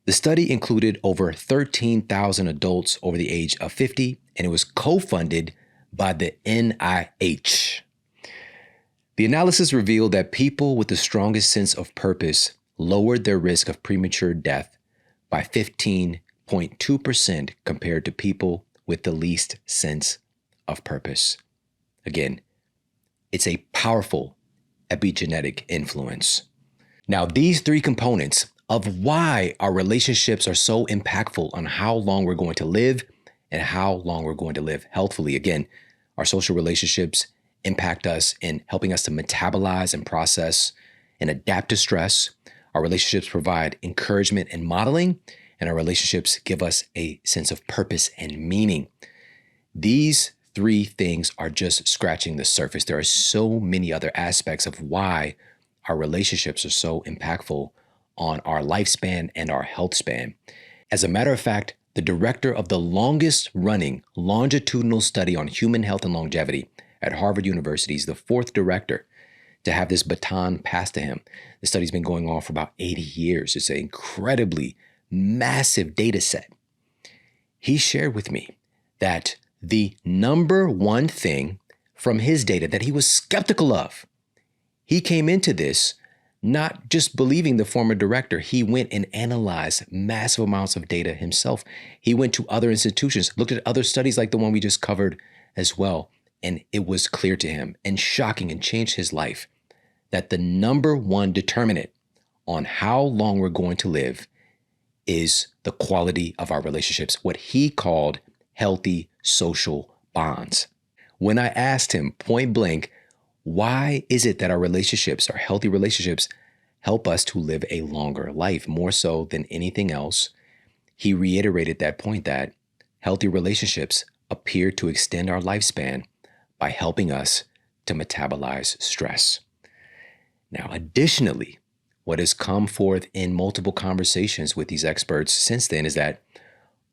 The study included over 13,000 adults over the age of 50, and it was co-funded by the NIH. The analysis revealed that people with the strongest sense of purpose lowered their risk of premature death by 15.2% compared to people with the least sense of purpose. Again, it's a powerful epigenetic influence. Now, these 3 components of why our relationships are so impactful on how long we're going to live and how long we're going to live healthfully. Again, our social relationships impact us in helping us to metabolize and process and adapt to stress. Our relationships provide encouragement and modeling, and our relationships give us a sense of purpose and meaning. These three things are just scratching the surface. There are so many other aspects of why our relationships are so impactful on our lifespan and our health span. As a matter of fact, the director of the longest running longitudinal study on human health and longevity at Harvard University is the fourth director to have this baton passed to him. The study's been going on for about 80 years. It's an incredibly massive data set. He shared with me that the number one thing from his data that he was skeptical of, he came into this not just believing the former director. He went and analyzed massive amounts of data himself. He went to other institutions, looked at other studies like the one we just covered as well. And it was clear to him and shocking and changed his life that the number one determinant on how long we're going to live is the quality of our relationships, what he called healthy social bonds. When I asked him point blank, why is it that our relationships, our healthy relationships, help us to live a longer life more so than anything else? He reiterated that point that healthy relationships appear to extend our lifespan by helping us to metabolize stress. Now, additionally, what has come forth in multiple conversations with these experts since then is that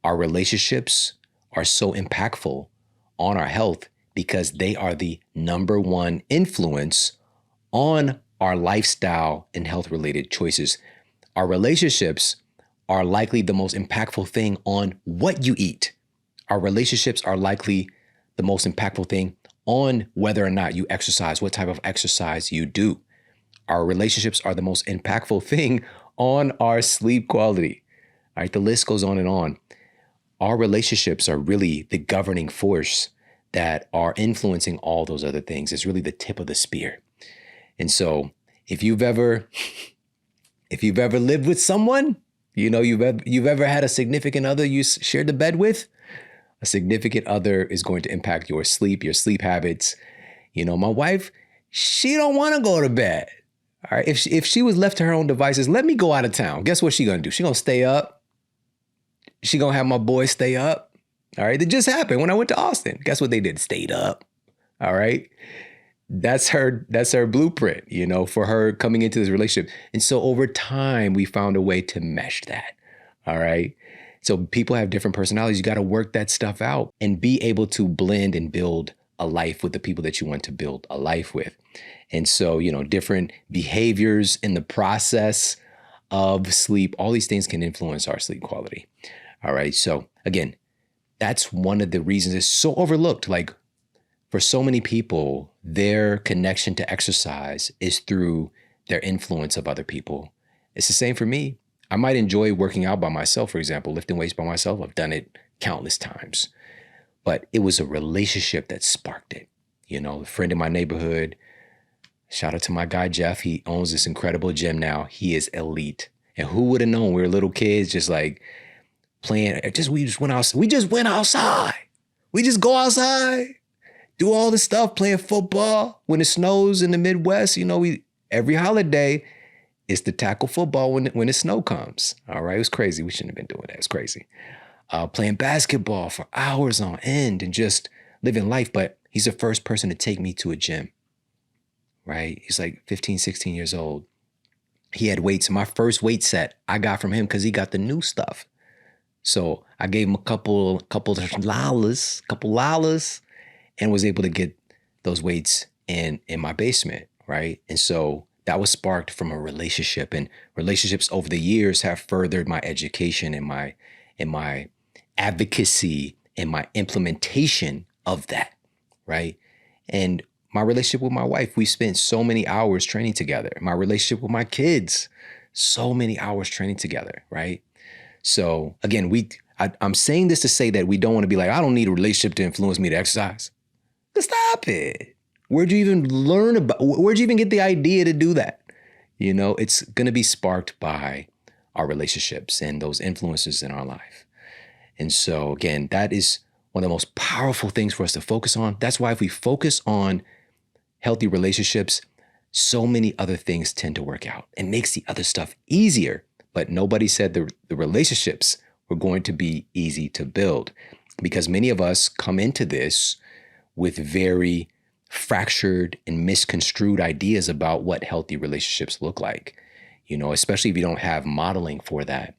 our relationships are so impactful on our health because they are the number one influence on our lifestyle and health-related choices. Our relationships are likely the most impactful thing on what you eat. Our relationships are likely the most impactful thing on whether or not you exercise, what type of exercise you do. Our relationships are the most impactful thing on our sleep quality. All right, the list goes on and on. Our relationships are really the governing force that are influencing all those other things. It's really the tip of the spear. And so if you've ever lived with someone, you've ever had a significant other you shared the bed with, a significant other is going to impact your sleep habits. My wife, she don't want to go to bed. All right. If she was left to her own devices, let me go out of town. Guess what she gonna do? She gonna stay up. She gonna have my boys stay up. All right. It just happened when I went to Austin. Guess what they did? Stayed up. All right. That's her blueprint, for her coming into this relationship. And so over time, we found a way to mesh that. All right. So people have different personalities. You got to work that stuff out and be able to blend and build a life with the people that you want to build a life with. And so, different behaviors in the process of sleep, all these things can influence our sleep quality. All right. So again, that's one of the reasons it's so overlooked. Like for so many people, their connection to exercise is through their influence of other people. It's the same for me. I might enjoy working out by myself, for example, lifting weights by myself. I've done it countless times, but it was a relationship that sparked it. A friend in my neighborhood, shout out to my guy, Jeff. He owns this incredible gym now. He is elite. And who would have known we were little kids, just like playing, we just went outside. We just go outside, do all this stuff, playing football. When it snows in the Midwest, every holiday, it's to tackle football when the snow comes. All right, it was crazy. We shouldn't have been doing that. It's crazy. Playing basketball for hours on end and just living life. But he's the first person to take me to a gym, right? He's like 15, 16 years old. He had weights. My first weight set I got from him because he got the new stuff. So I gave him a couple dollars and was able to get those weights in my basement, right? And so that was sparked from a relationship, and relationships over the years have furthered my education and my advocacy and my implementation of that, right? And my relationship with my wife, we spent so many hours training together. My relationship with my kids, so many hours training together, right? So again, I'm saying this to say that we don't want to be like, I don't need a relationship to influence me to exercise. Stop it. Where'd you even get the idea to do that? It's going to be sparked by our relationships and those influences in our life. And so again, that is one of the most powerful things for us to focus on. That's why if we focus on healthy relationships, so many other things tend to work out. It makes the other stuff easier, but nobody said the relationships were going to be easy to build, because many of us come into this with very fractured and misconstrued ideas about what healthy relationships look like, especially if you don't have modeling for that.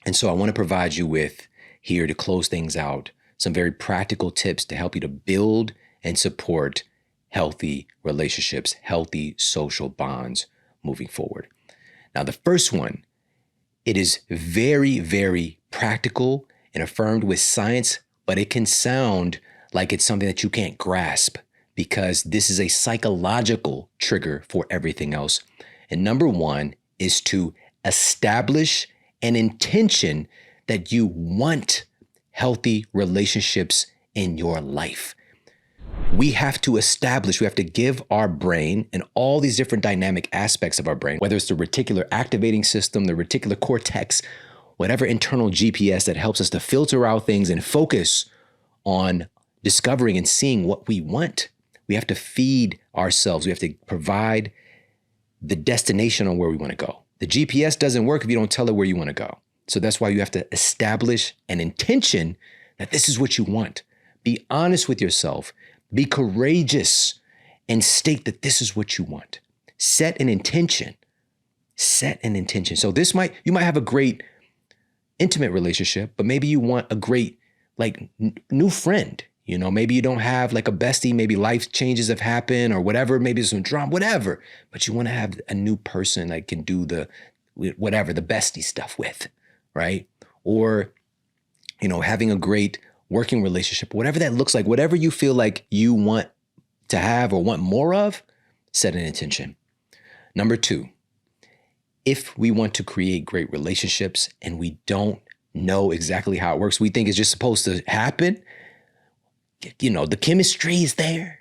And so I want to provide you with here, to close things out, some very practical tips to help you to build and support healthy relationships, healthy social bonds moving forward. Now, the first one, it is very, very practical and affirmed with science, but it can sound like it's something that you can't grasp, because this is a psychological trigger for everything else. And number one is to establish an intention that you want healthy relationships in your life. We have to give our brain and all these different dynamic aspects of our brain, whether it's the reticular activating system, the reticular cortex, whatever internal GPS that helps us to filter out things and focus on discovering and seeing what we want. We have to feed ourselves. We have to provide the destination on where we want to go. The GPS doesn't work if you don't tell it where you want to go. So that's why you have to establish an intention that this is what you want. Be honest with yourself. Be courageous and state that this is what you want. Set an intention. Set an intention. So you might have a great intimate relationship, but maybe you want a great new friend. Maybe you don't have like a bestie, maybe life changes have happened or whatever, maybe there's some drama, whatever, but you want to have a new person that can do the bestie stuff with, right? Or, having a great working relationship, whatever that looks like, whatever you feel like you want to have or want more of, set an intention. Number two, if we want to create great relationships and we don't know exactly how it works, we think it's just supposed to happen. The chemistry is there,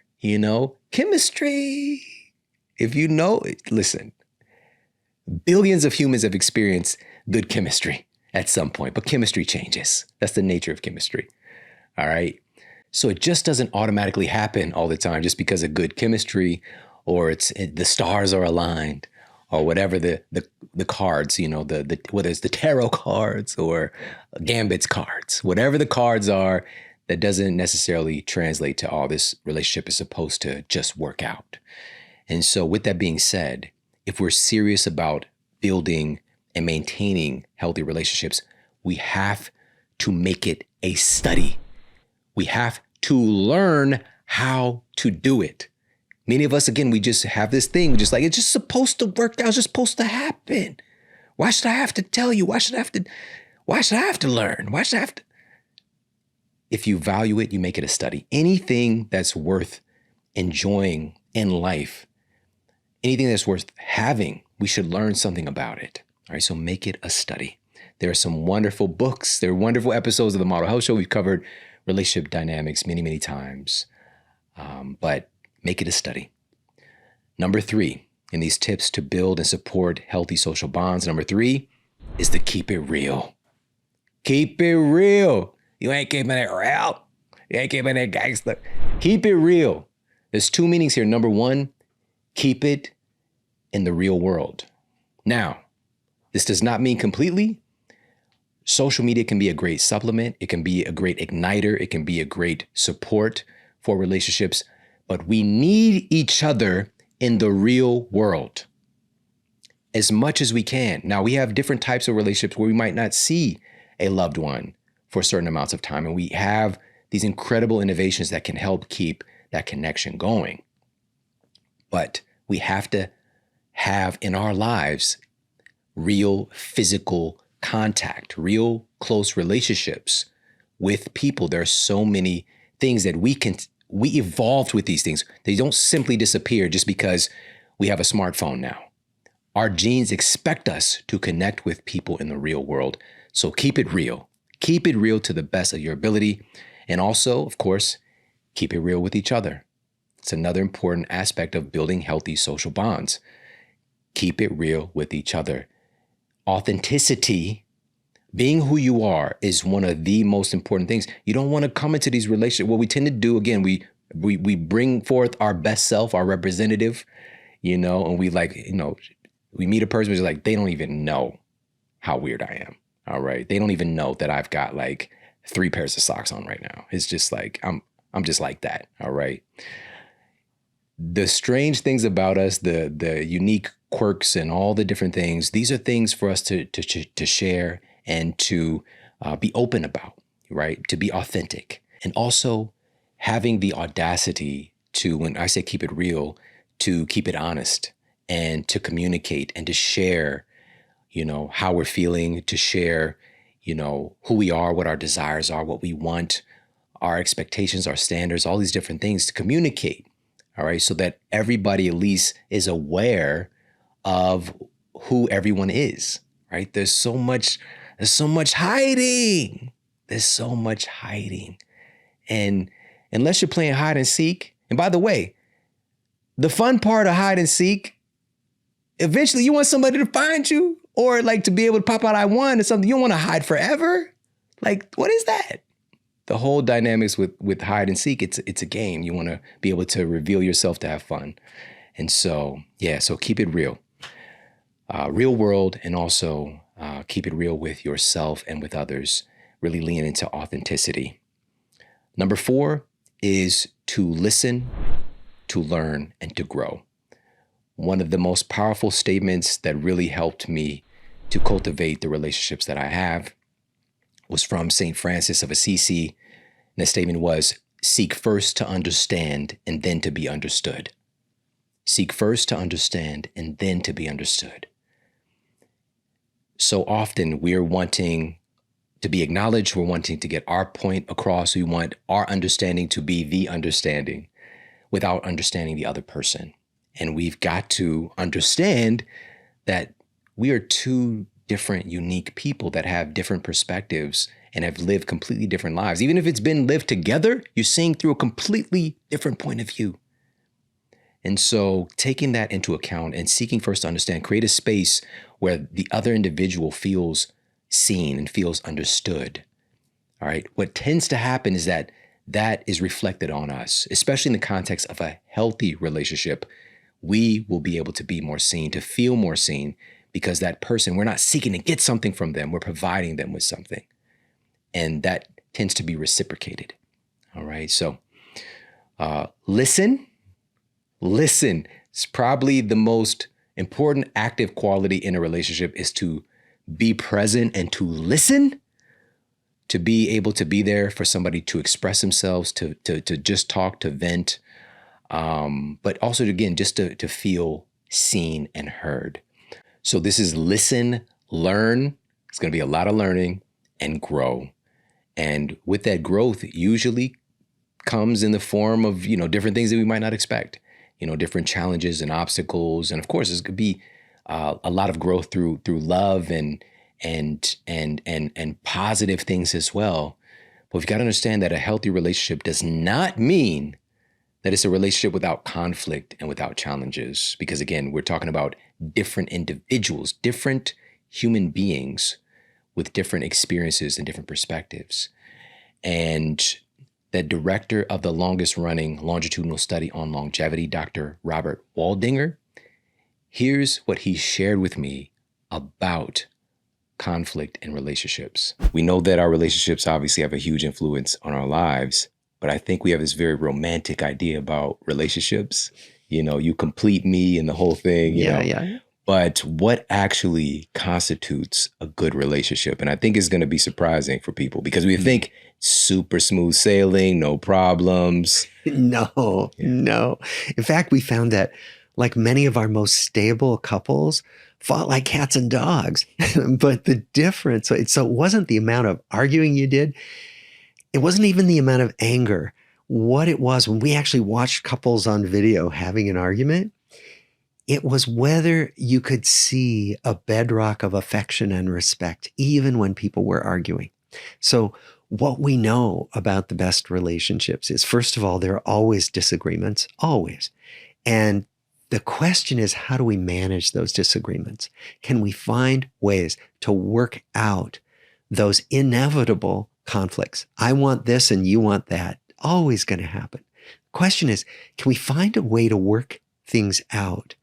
chemistry. If you know it, listen, billions of humans have experienced good chemistry at some point, but chemistry changes. That's the nature of chemistry. All right. So it just doesn't automatically happen all the time just because of good chemistry, or the stars are aligned, or whatever the cards, whether it's the tarot cards or Gambit's cards, whatever the cards are, that doesn't necessarily translate to all this relationship is supposed to just work out. And so with that being said, if we're serious about building and maintaining healthy relationships, we have to make it a study. We have to learn how to do it. Many of us, again, we just have this thing, it's just supposed to work out, it's just supposed to happen. Why should I have to tell you? Why should I have to learn? Why should I have to? If you value it, you make it a study. Anything that's worth enjoying in life, anything that's worth having, we should learn something about it. All right, so make it a study. There are some wonderful books. There are wonderful episodes of the Model Health Show. We've covered relationship dynamics many, many times, but make it a study. Number three, in these tips to build and support healthy social bonds, number three is to keep it real. Keep it real. You ain't keeping it real. You ain't keeping it gangster. Keep it real. There's two meanings here. Number one, keep it in the real world. Now, this does not mean completely. Social media can be a great supplement. It can be a great igniter. It can be a great support for relationships, but we need each other in the real world as much as we can. Now, we have different types of relationships where we might not see a loved one for certain amounts of time, and we have these incredible innovations that can help keep that connection going. But we have to have in our lives real physical contact, real close relationships with people. There are so many things that we evolved with these things. They don't simply disappear just because we have a smartphone now. Our genes expect us to connect with people in the real world. So keep it real. Keep it real to the best of your ability. And also, of course, keep it real with each other. It's another important aspect of building healthy social bonds. Keep it real with each other. authenticity, being who you are, is one of the most important things. You don't want to come into these relationships. What we tend to do, again, we bring forth our best self, our representative, and we we meet a person who's like, they don't even know how weird I am. All right. They don't even know that I've got like 3 pairs of socks on right now. It's just like, I'm just like that. All right. The strange things about us, the unique quirks and all the different things, these are things for us to share and to be open about, right? To be authentic. And also having the audacity to, when I say keep it real, to keep it honest and to communicate and to share, how we're feeling, to share, who we are, what our desires are, what we want, our expectations, our standards, all these different things, to communicate. All right. So that everybody at least is aware of who everyone is, right? There's so much hiding. There's so much hiding. And unless you're playing hide and seek, and by the way, the fun part of hide and seek, eventually you want somebody to find you, or like to be able to pop out I won or something. You don't want to hide forever. Like, what is that? The whole dynamics with hide and seek, it's a game. You want to be able to reveal yourself to have fun. And so, so keep it real. Real world, and also keep it real with yourself and with others. Really lean into authenticity. Number 4 is to listen, to learn, and to grow. One of the most powerful statements that really helped me to cultivate the relationships that I have was from St. Francis of Assisi. And the statement was, seek first to understand and then to be understood. Seek first to understand and then to be understood. So often we're wanting to be acknowledged. We're wanting to get our point across. We want our understanding to be the understanding without understanding the other person. And we've got to understand that we are 2 different, unique people that have different perspectives and have lived completely different lives. Even if it's been lived together, you're seeing through a completely different point of view. And so taking that into account and seeking first to understand, create a space where the other individual feels seen and feels understood. All right. What tends to happen is that is reflected on us, especially in the context of a healthy relationship. We will be able to be more seen, to feel more seen, because that person, we're not seeking to get something from them. We're providing them with something. And that tends to be reciprocated. All right. So listen. It's probably the most important active quality in a relationship, is to be present and to listen, to be able to be there for somebody to express themselves, to just talk, to vent, but also, again, just to feel seen and heard. So this is listen, learn. It's going to be a lot of learning, and grow. And with that growth, it usually comes in the form of, different things that we might not expect, different challenges and obstacles. And of course, this could be a lot of growth through love and positive things as well. But we've got to understand that a healthy relationship does not mean that it's a relationship without conflict and without challenges. Because again, we're talking about different individuals, different human beings with different experiences and different perspectives. And the director of the longest running longitudinal study on longevity, Dr. Robert Waldinger, here's what he shared with me about conflict in relationships. We know that our relationships obviously have a huge influence on our lives, but I think we have this very romantic idea about relationships. You complete me and the whole thing, you know. Yeah. But what actually constitutes a good relationship? And I think it's going to be surprising for people, because we think super smooth sailing, no problems. No. In fact, we found that like many of our most stable couples fought like cats and dogs. But the difference, so it wasn't the amount of arguing you did. It wasn't even the amount of anger. What it was, when we actually watched couples on video having an argument, it was whether you could see a bedrock of affection and respect, even when people were arguing. So what we know about the best relationships is, first of all, there are always disagreements, always. And The question is, how do we manage those disagreements? Can we find ways to work out those inevitable conflicts? I want this and you want that. Always going to happen. The question is, can we find a way to work things out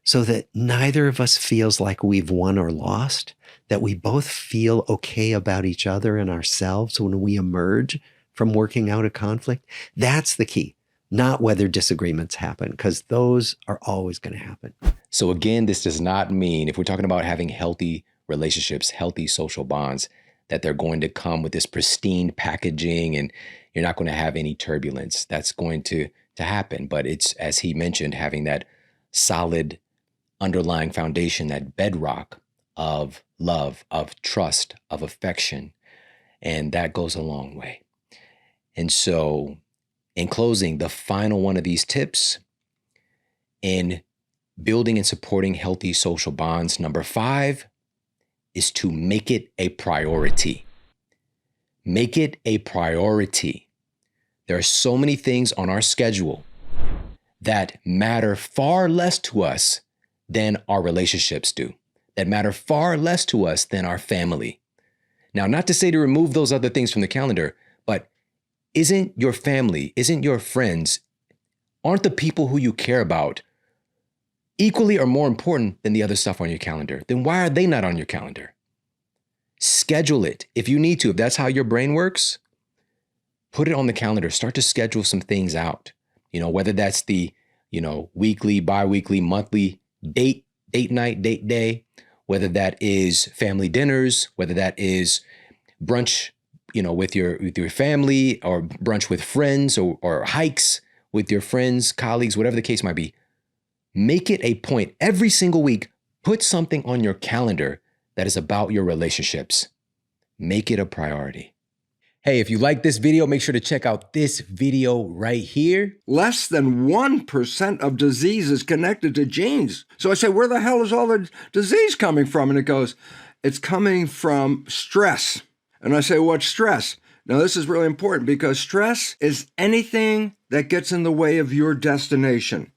so that neither of us feels like we've won or lost, that we both feel okay about each other and ourselves when we emerge from working out a conflict? That's the key. Not whether disagreements happen, because those are always going to happen. So again, this does not mean, if we're talking about having healthy relationships, healthy social bonds, that they're going to come with this pristine packaging and you're not going to have any turbulence. That's going to happen. But it's, as he mentioned, having that solid underlying foundation, that bedrock of love, of trust, of affection. And that goes a long way. And so, in closing, the final one of these tips in building and supporting healthy social bonds, number 5, is to make it a priority. Make it a priority. There are so many things on our schedule that matter far less to us than our relationships do, that matter far less to us than our family. Now, not to say to remove those other things from the calendar, but isn't your family, isn't your friends, aren't the people who you care about equally or more important than the other stuff on your calendar? Then why are they not on your calendar? Schedule it if you need to. If that's how your brain works, put it on the calendar. Start to schedule some things out. Whether that's the, weekly, bi-weekly, monthly date night, date day, whether that is family dinners, whether that is brunch, with your family, or brunch with friends, or hikes with your friends, colleagues, whatever the case might be. Make it a point every single week. Put something on your calendar that is about your relationships. Make it a priority. Hey, if you like this video, make sure to check out this video right here. Less than 1% of disease is connected to genes. So I say, where the hell is all the disease coming from? And it goes, it's coming from stress. And I say, what's stress? Now, this is really important because stress is anything that gets in the way of your destination.